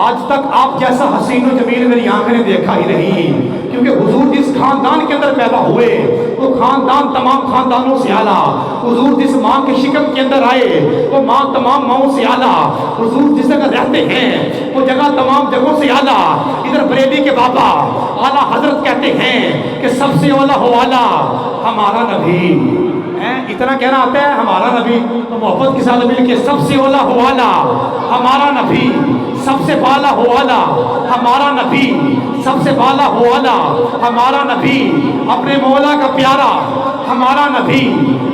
آج تک آپ جیسا حسین و جمیل میری آنکھ نے دیکھا ہی نہیں، کیونکہ حضور جس خاندان کے اندر پیدا ہوئے وہ خاندان تمام خاندانوں سے اعلیٰ، حضور جس ماں کے شکم کے اندر آئے وہ ماں تمام ماؤں سے اعلیٰ، حضور جس جگہ رہتے ہیں وہ جگہ تمام جگہوں سے اعلیٰ۔ ادھر بریلی کے بابا اعلیٰ حضرت کہتے ہیں کہ سب سے اولا ہو اعلیٰ ہمارا نبی، اتنا کہنا آتا ہے ہمارا نبی، تو محبت کے ساتھ مل کے سب سے اولا ہو اعلیٰ ہمارا نبی، سب سے بالا ہو اعلیٰ ہمارا نبی، سب سے بالا ہو اعلیٰ ہمارا نبی، اپنے مولا کا پیارا ہمارا نبی،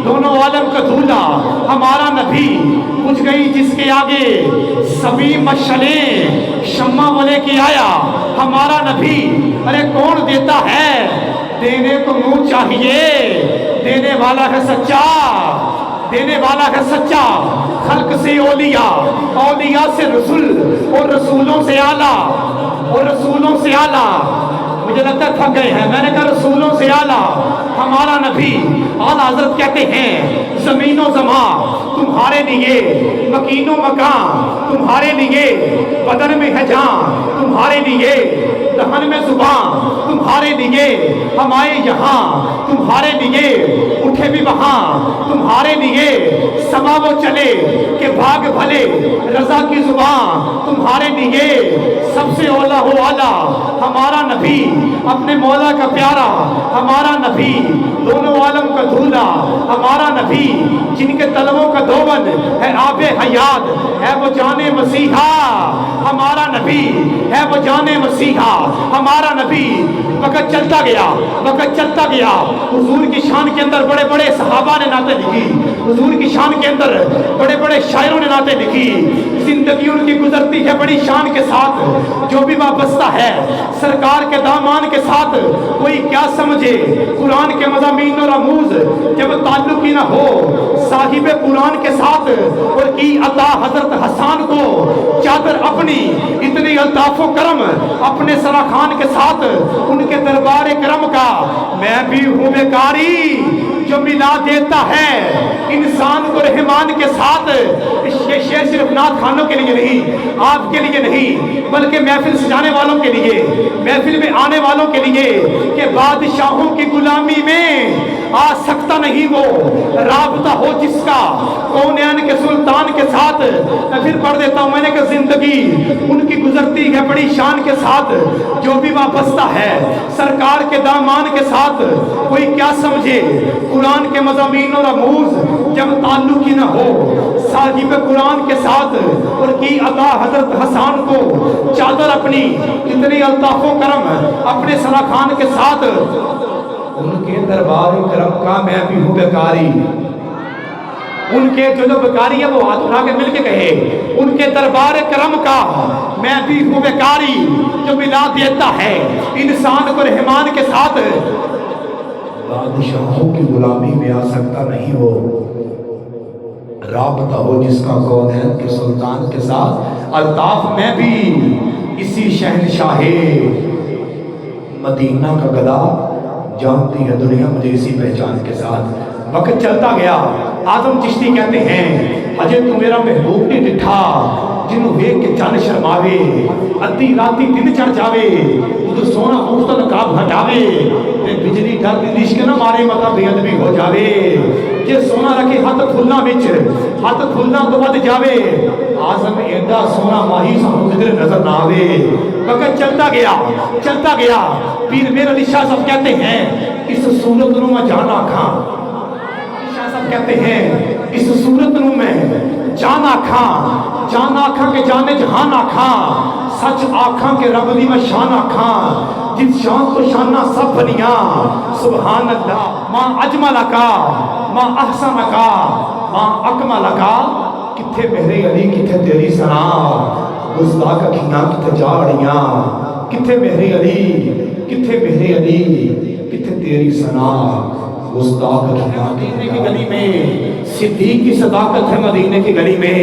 دونوں عالم کا دولہا ہمارا نبی، پوچھ گئی جس کے آگے سبھی مشعلیں شمع والے کی آیا ہمارا نبی۔ ارے کون دیتا ہے، دینے کو منہ چاہیے، دینے والا ہے سچا، دینے والا ہے سچا، خلق سے اولیاء، اولیاء سے رسول، اور رسولوں سے اعلیٰ، اور رسولوں سے اعلیٰ۔ مجھے لگتا ہے تھک گئے ہیں، میں نے کہا رسولوں سے اعلیٰ ہمارا نبی۔ اعلیٰ حضرت کہتے ہیں زمین و زمان تمہارے لیے، مکین و مکان تمہارے لیے، بدن میں ہے جان تمہارے لیے، دہن میں زبان تمہارے لیے، ہم آئے یہاں تمہارے لیے، اٹھے بھی وہاں تمہارے لیے، سما وہ چلے کہ بھاگ بھلے، رضا کی زبان تمہارے لیے، سب سے اولا ہو اعلیٰ ہمارا نبی، اپنے مولا کا پیارا ہمارا نبی، دونوں عالم کا دولہا ہمارا نبی، جن کے طلبوں کا دوون ہے آب حیات، ہے وہ جان مسیحا ہمارا نبی، ہے وہ جان مسیحا ہمارا نبی۔ وقت چلتا گیا، وقت چلتا گیا، حضور کی شان کے اندر بڑے بڑے صحابہ نے نعتیں لکھی، حضور کی شان کے اندر بڑے بڑے شاعروں نے نعتیں لکھی، زندگی ان کی گزرتی ہے بڑی شان کے ساتھ، جو بھی وابستہ ہے سرکار کے دامان کے ساتھ، کوئی کیا سمجھے قرآن کے مضامین اور رموز جب تعلق ہی نہ ہو صاحب قرآن کے ساتھ، اور کی عطا حضرت حسان کو چادر اپنی، اتنی الطاف و کرم اپنے سراخان کے ساتھ، ان کے دربار کرم کا میں بھی ہوں بیکاری، جو ملا دیتا ہے انسان کو رحمان کے ساتھ۔ یہ شعر صرف نعت خانوں کے لیے نہیں، آپ کے لیے نہیں، بلکہ محفل سجانے والوں کے لیے، محفل میں آنے والوں کے لیے، کہ بادشاہوں کی غلامی میں آ سکتا نہیں وہ، رابطہ ہو جس کا کونین کے سلطان کے ساتھ۔ میں پھر پڑھ دیتا ہوں، میں نے کہا زندگی ان کی گزرتی ہے بڑی شان کے ساتھ، جو بھی وابستہ ہے سرکار کے دامان کے ساتھ، کوئی کیا سمجھے قرآن کے مضامین اور رموز جب تعلق ہی نہ ہو صاحب قرآن کے ساتھ، اور کی عطا حضرت حسان کو چادر اپنی، اتنی الطاف و کرم اپنے سراخان کے ساتھ، ان کے دربار کرم کا میں بھی ہوں بیکاری۔ ان کے جو بیکاری ہے وہ ہاتھ اٹھا کے مل کے کہے، ان کے دربار کرم کا میں بھی ہوں بیکاری، جو ملا دیتا ہے انسان کو رحمان کے ساتھ۔ بادشاہوں کی غلامی میں آ سکتا نہیں ہو، رابطہ ہو جس کا کونین کے سلطان کے ساتھ۔ الطاف میں بھی اسی شہنشاہ مدینہ کا گدا، جانتی ہے دنیا مجھے اسی پہچان کے ساتھ۔ وقت چلتا گیا، آدم چشتی کہتے ہیں اجے تو میرا محبوب نہیں ڈٹھا، جنہوں ویک کے چند شرماوے، ادھی راتی دن چڑھ جاوے، تو سونا اونٹ تو نقاب ہٹاوے، تے بجلی ڈر دی عشق نہ مارے متا بے ادبی ہو جاوے، جے سونا رکھے ہاتھ کھلنا وچ، ہاتھ کھلنا تو ود جاوے، آزم ایڈا سونا ماہی سانو کدھر نظر نہ آوے۔ وقت چلتا گیا، چلتا گیا، پیر میر علی شاہ صاحب کہتے ہیں اس صورت نو میں جان آکھاں، شاہ صاحب کہتے ہیں اس صورت نو میں جان آکھاں، جان آکھاں کے جانے جہان آکھاں، سچ آکھاں کے رب دی میں شان آکھاں، جس شان تو شانہ سب بنیاں، سبحان اللہ۔ ماں اجمل کا، ماں احسن کا، ماں اکمل کا، کتھے میرے علی کتھے تیری سنا، گستاخ کھیاں کتھے جاڑیاں، کتھے میرے علی، کتھے میرے علی، کتھے تیری سنا، گستاخ کھیاں مدینے کی گلی میں، صدیق کی صداقت ہے مدینے کی گلی میں،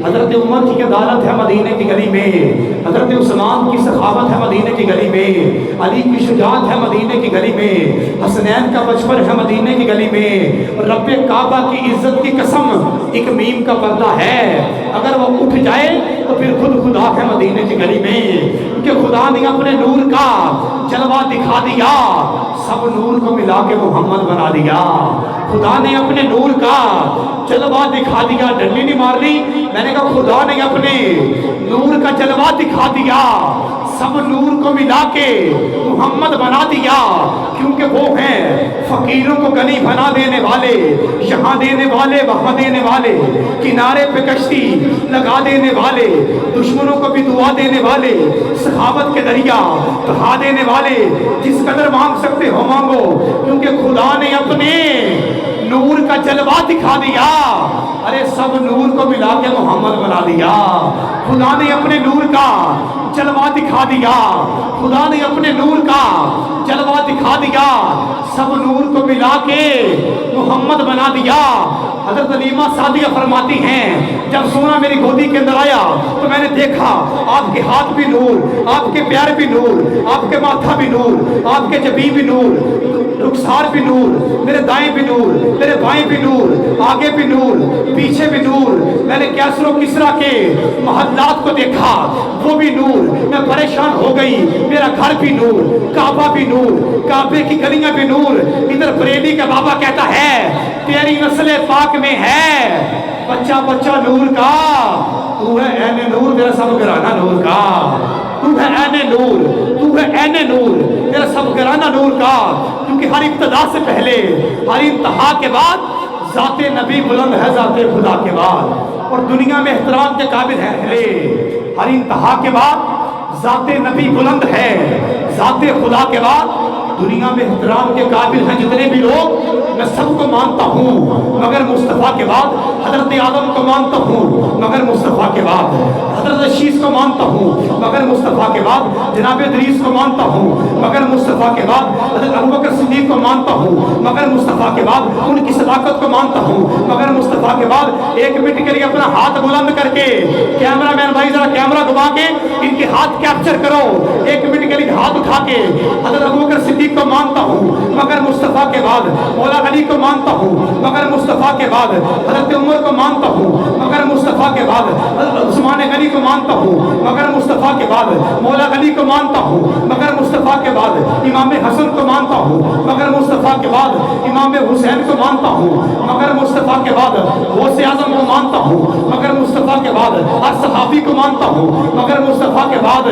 حضرت عمر کی عدالت ہے مدینے کی گلی میں، حضرت عثمان کی سخاوت ہے مدینے کی گلی میں، علی کی شجاعت ہے مدینے کی گلی میں، حسنین کا بچپن ہے مدینے کی گلی میں، رب کعبہ کی عزت کی قسم ایک میم کا پردہ ہے، اگر وہ اٹھ جائے تو پھر خود خدا ہے مدینے کی گلی میں، کہ خدا نے اپنے نور کا جلوہ دکھا دیا، سب نور کو ملا کے محمد بنا دیا۔ خدا نے اپنے نور کا جلوہ دکھا دیا، ڈنڈی نہیں مار رہی، میں نے کہا خدا نے اپنے نور کا جلوہ دکھا دیا، سب نور کو ملا کے محمد بنا دیا، کیونکہ وہ ہیں فقیروں کو غنی بنا دینے والے، یہاں دینے والے وہاں دینے والے، کنارے پہ کشتی لگا دینے والے، دشمنوں کو بھی دعا دینے والے، سخاوت کے دریا بہا دینے والے، جس قدر مانگ سکتے ہو مانگو، کیونکہ خدا نے اپنے نور کا جلوہ دکھا دیا، ارے سب نور کو ملا کے محمد بنا دیا۔ خدا نے اپنے نور کا جلوہ دکھا دیا، خدا نے اپنے نور کا جلوہ دکھا دیا، سب نور کو ملا کے محمد بنا دیا۔ حضرت علیمہ سعدیہ فرماتی ہیں جب سونا میری گودی کے اندر آیا تو میں نے دیکھا آپ کے ہاتھ بھی نور، آپ کے پیر بھی نور، آپ کے ماتھا بھی نور، آپ کے جبین بھی نور، رخسار بھی نور، میرے دائیں بھی نور، میرے بائیں بھی نور، آگے بھی نور، پیچھے بھی نور۔ میں نے کیسر و کسریٰ کے محلات کو دیکھا، وہ بھی نور۔ میں پریشان ہو گئی، میرا گھر بھی نور، کعبہ بھی نور، کعبے کی گلیاں بھی نور۔ ادھر بریلی کا بابا کہتا ہے تیری نسل پاک میں ہے بچہ بچہ نور کا، تو ہے عین نور تیرا سب گھرانہ نور کا، تو ہے عین نور، تو ہے عین نور تیرا سب گھرانہ نور کا، کیونکہ ہر ابتدا سے پہلے ہر انتہا کے بعد ذات نبی بلند ہے ذات خدا کے بعد، اور دنیا میں احترام کے قابل ہے اہلے۔ ہر انتہا کے بعد ذات نبی بلند ہے ذات خدا کے بعد، دنیا میں احترام کے قابل ہیں جتنے بھی لوگ، میں سب کو مانتا ہوں مگر مصطفیٰ کے بعد، حضرت آدم کو مانتا ہوں مگر مصطفیٰ کے بعد، حضرت شیش کو مانتا ہوں مگر مصطفیٰ کے بعد، جناب ادریس کو مانتا ہوں مگر مصطفیٰ کے بعد، حضرت ابوبکر صدیق کو مانتا ہوں مگر مصطفیٰ کے بعد، ان کی صداقت کو مانتا ہوں مگر مصطفیٰ کے بعد۔ ایک منٹ کے لیے اپنا ہاتھ بلند کر کے، کیمرہ مین بھائی ذرا کیمرہ گھما کے ان کے ہاتھ کیپچر کرو، ایک منٹ کے لیے ہاتھ اٹھا کے، حضرت ابوبکر صدیق کو مانتا ہوں مگر مصطفیٰ کے بعد، مولا علی کو مانتا ہوں مگر مصطفیٰ کے بعد، حضرت عمر کو مانتا ہوں مگر مصطفیٰ کے بعد، حضرت عثمان غنی کو مانتا ہوں مگر مصطفیٰ کے بعد، مولا علی کو مانتا ہوں مگر مصطفیٰ کے بعد، امام حسن کو مانتا ہوں مگر مصطفیٰ کے بعد، امام حسین کو مانتا ہوں مگر مصطفیٰ کے بعد، غوث اعظم کو مانتا ہوں مگر مصطفیٰ کے بعد، ہر صحابی کو مانتا ہوں مگر مصطفیٰ کے بعد،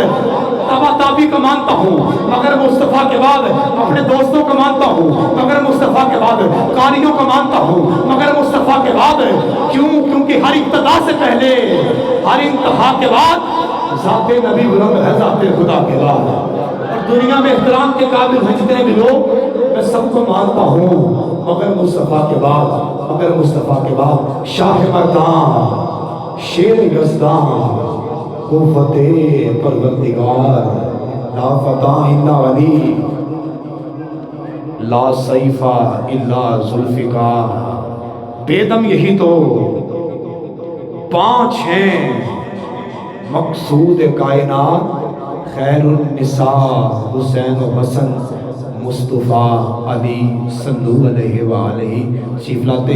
تابع تابی کو مانتا ہوں مگر مصطفیٰ کے بعد، اپنے دوستوں کو مانتا ہوں مگر مصطفیٰ کے بعد، قاریوں کو مانتا ہوں مگر مصطفیٰ کے بعد۔ کیوں؟ کیونکہ ہر ابتدا سے پہلے ہر انتہا کے بعد ذات نبی بلند ہے ذات خدا کے بعد، اور دنیا میں احترام کے قابل ہیں جتنے بھی لوگ، میں سب کو مانتا ہوں مگر مصطفیٰ کے بعد، مگر مصطفیٰ کے بعد۔ شاہ مردان شیر یزدان قوت پروردگار، لا فتح الا ولی، لا سیف الا ذوالفقار۔ بے دم یہی تو 5 ہیں مقصود کائنات، خیر النساء حسین و حسن، مصطفیٰ علی صلو علیہ وآلہ۔ شیف لاتے